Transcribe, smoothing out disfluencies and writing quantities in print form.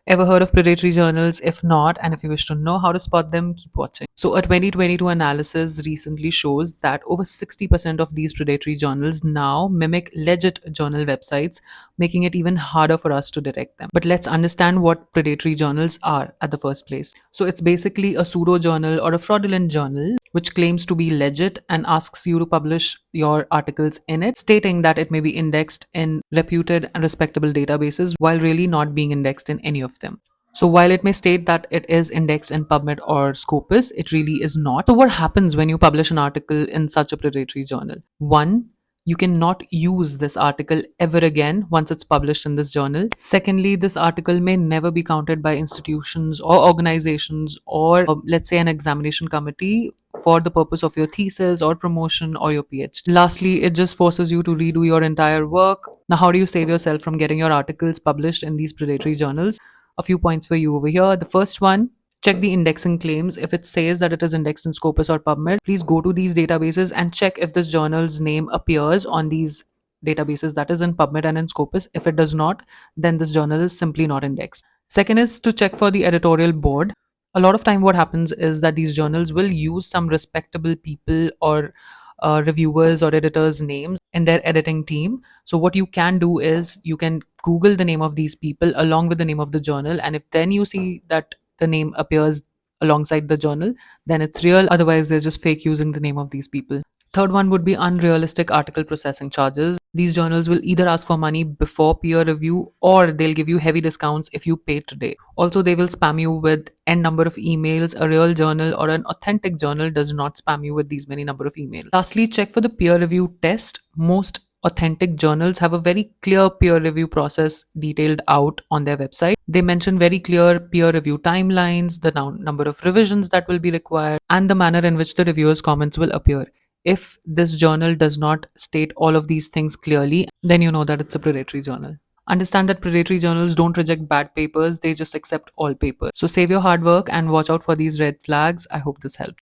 Ever heard of predatory journals? If not, and if you wish to know how to spot them, keep watching. So, a 2022 analysis recently shows that over 60% of these predatory journals now mimic legit journal websites, making it even harder for us to detect them. But let's understand what predatory journals are at the first place. So, it's basically a pseudo journal or a fraudulent journal which claims to be legit and asks you to publish your articles in it, stating that it may be indexed in reputed and respectable databases while really not being indexed in any of them. So while it may state that it is indexed in PubMed or Scopus, it really is not. So what happens when you publish an article in such a predatory journal? One, you cannot use this article ever again once it's published in this journal. Secondly, this article may never be counted by institutions or organizations or, let's say, an examination committee for the purpose of your thesis or promotion or your PhD. Lastly, it just forces you to redo your entire work. Now, how do you save yourself from getting your articles published in these predatory journals? A few points for you over here. The first one, check the indexing claims. If it says that it is indexed in Scopus or PubMed, please go to these databases and check if this journal's name appears on these databases, that is in PubMed and in Scopus. If it does not, then this journal is simply not indexed. Second is to check for the editorial board. A lot of time what happens is that these journals will use some respectable people or reviewers or editors names in their editing team. So what you can do is you can google the name of these people along with the name of the journal, and if then you see that the name appears alongside the journal, then it's real. Otherwise they're just fake using the name of these people. Third one would be unrealistic article processing charges. These journals will either ask for money before peer review or they'll give you heavy discounts if you pay today. Also, they will spam you with n number of emails. A real journal or an authentic journal does not spam you with these many number of emails. Lastly, check for the peer review test. Most authentic journals have a very clear peer review process detailed out on their website. They mention very clear peer review timelines, the number of revisions that will be required, and the manner in which the reviewers' comments will appear. If this journal does not state all of these things clearly, then you know that it's a predatory journal. Understand that predatory journals don't reject bad papers, they just accept all papers. So save your hard work and watch out for these red flags. I hope this helped.